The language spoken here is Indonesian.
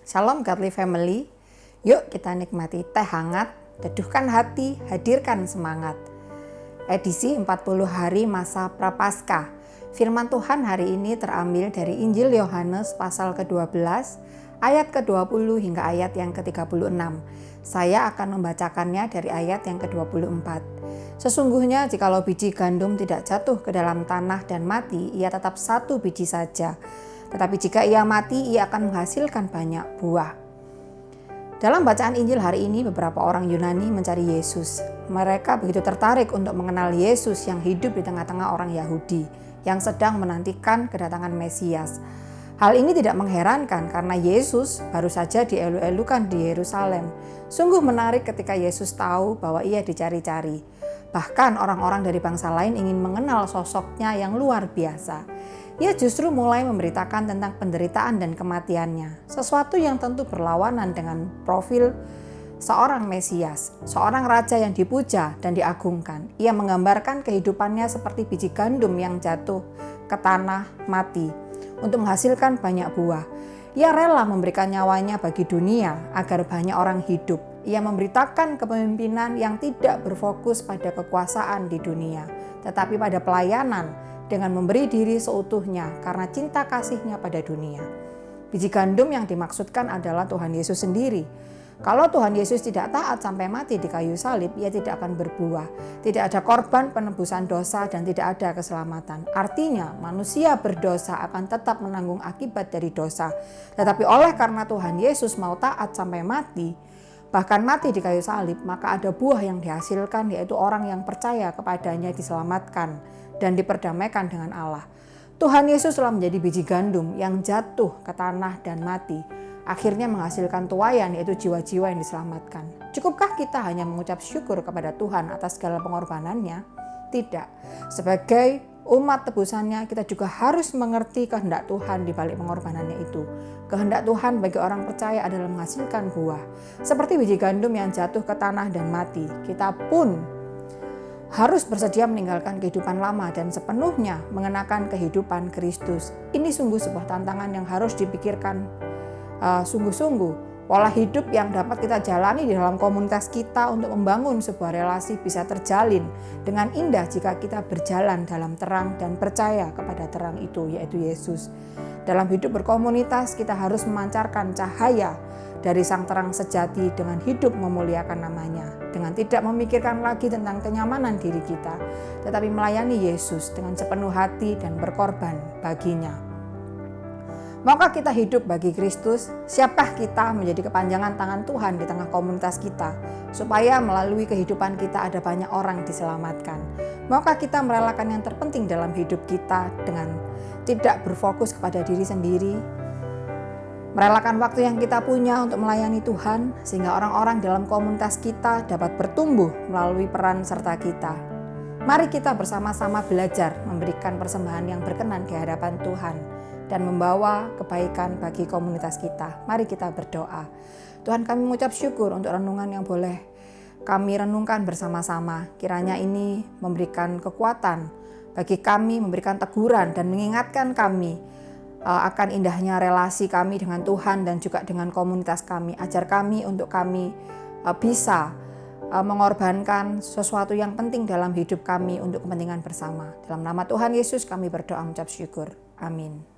Shalom Godly Family. Yuk kita nikmati teh hangat, teduhkan hati, hadirkan semangat. Edisi 40 hari masa Prapaskah. Firman Tuhan hari ini terambil dari Injil Yohanes pasal ke-12, ayat ke-20 hingga ayat yang ke-36. Saya akan membacakannya dari ayat yang ke-24. Sesungguhnya jikalau biji gandum tidak jatuh ke dalam tanah dan mati, ia tetap satu biji saja. Tetapi jika ia mati, ia akan menghasilkan banyak buah. Dalam bacaan Injil hari ini, beberapa orang Yunani mencari Yesus. Mereka begitu tertarik untuk mengenal Yesus yang hidup di tengah-tengah orang Yahudi, yang sedang menantikan kedatangan Mesias. Hal ini tidak mengherankan karena Yesus baru saja dielu-elukan di Yerusalem. Sungguh menarik ketika Yesus tahu bahwa ia dicari-cari. Bahkan orang-orang dari bangsa lain ingin mengenal sosoknya yang luar biasa. Ia justru mulai memberitakan tentang penderitaan dan kematiannya, sesuatu yang tentu berlawanan dengan profil seorang Mesias, seorang raja yang dipuja dan diagungkan. Ia menggambarkan kehidupannya seperti biji gandum yang jatuh ke tanah mati untuk menghasilkan banyak buah. Ia rela memberikan nyawanya bagi dunia agar banyak orang hidup. Ia memberitakan kepemimpinan yang tidak berfokus pada kekuasaan di dunia, tetapi pada pelayanan dengan memberi diri seutuhnya karena cinta kasihnya pada dunia. Biji gandum yang dimaksudkan adalah Tuhan Yesus sendiri. Kalau Tuhan Yesus tidak taat sampai mati di kayu salib, ia tidak akan berbuah. Tidak ada korban penebusan dosa dan tidak ada keselamatan. Artinya manusia berdosa akan tetap menanggung akibat dari dosa. Tetapi oleh karena Tuhan Yesus mau taat sampai mati, bahkan mati di kayu salib, maka ada buah yang dihasilkan, yaitu orang yang percaya kepadanya diselamatkan dan diperdamaikan dengan Allah. Tuhan Yesus telah menjadi biji gandum yang jatuh ke tanah dan mati, akhirnya menghasilkan tuaian, yaitu jiwa-jiwa yang diselamatkan. Cukupkah kita hanya mengucap syukur kepada Tuhan atas segala pengorbanannya? Tidak. Sebagai umat tebusannya, kita juga harus mengerti kehendak Tuhan di balik pengorbanannya itu. Kehendak Tuhan bagi orang percaya adalah menghasilkan buah. Seperti biji gandum yang jatuh ke tanah dan mati, kita pun harus bersedia meninggalkan kehidupan lama dan sepenuhnya mengenakan kehidupan Kristus. Ini sungguh sebuah tantangan yang harus dipikirkan sungguh-sungguh. Pola hidup yang dapat kita jalani di dalam komunitas kita untuk membangun sebuah relasi bisa terjalin dengan indah jika kita berjalan dalam terang dan percaya kepada terang itu, yaitu Yesus. Dalam hidup berkomunitas kita harus memancarkan cahaya dari sang terang sejati dengan hidup memuliakan namanya, dengan tidak memikirkan lagi tentang kenyamanan diri kita, tetapi melayani Yesus dengan sepenuh hati dan berkorban baginya. Maukah kita hidup bagi Kristus? Siapkah kita menjadi kepanjangan tangan Tuhan di tengah komunitas kita, supaya melalui kehidupan kita ada banyak orang diselamatkan? Maukah kita merelakan yang terpenting dalam hidup kita dengan tidak berfokus kepada diri sendiri? Merelakan waktu yang kita punya untuk melayani Tuhan, sehingga orang-orang dalam komunitas kita dapat bertumbuh melalui peran serta kita. Mari kita bersama-sama belajar memberikan persembahan yang berkenan di hadapan Tuhan dan membawa kebaikan bagi komunitas kita. Mari kita berdoa. Tuhan, kami mengucap syukur untuk renungan yang boleh kami renungkan bersama-sama. Kiranya ini memberikan kekuatan bagi kami, memberikan teguran dan mengingatkan kami akan indahnya relasi kami dengan Tuhan dan juga dengan komunitas kami. Ajar kami untuk kami bisa mengorbankan sesuatu yang penting dalam hidup kami untuk kepentingan bersama. Dalam nama Tuhan Yesus kami berdoa mengucap syukur. Amin.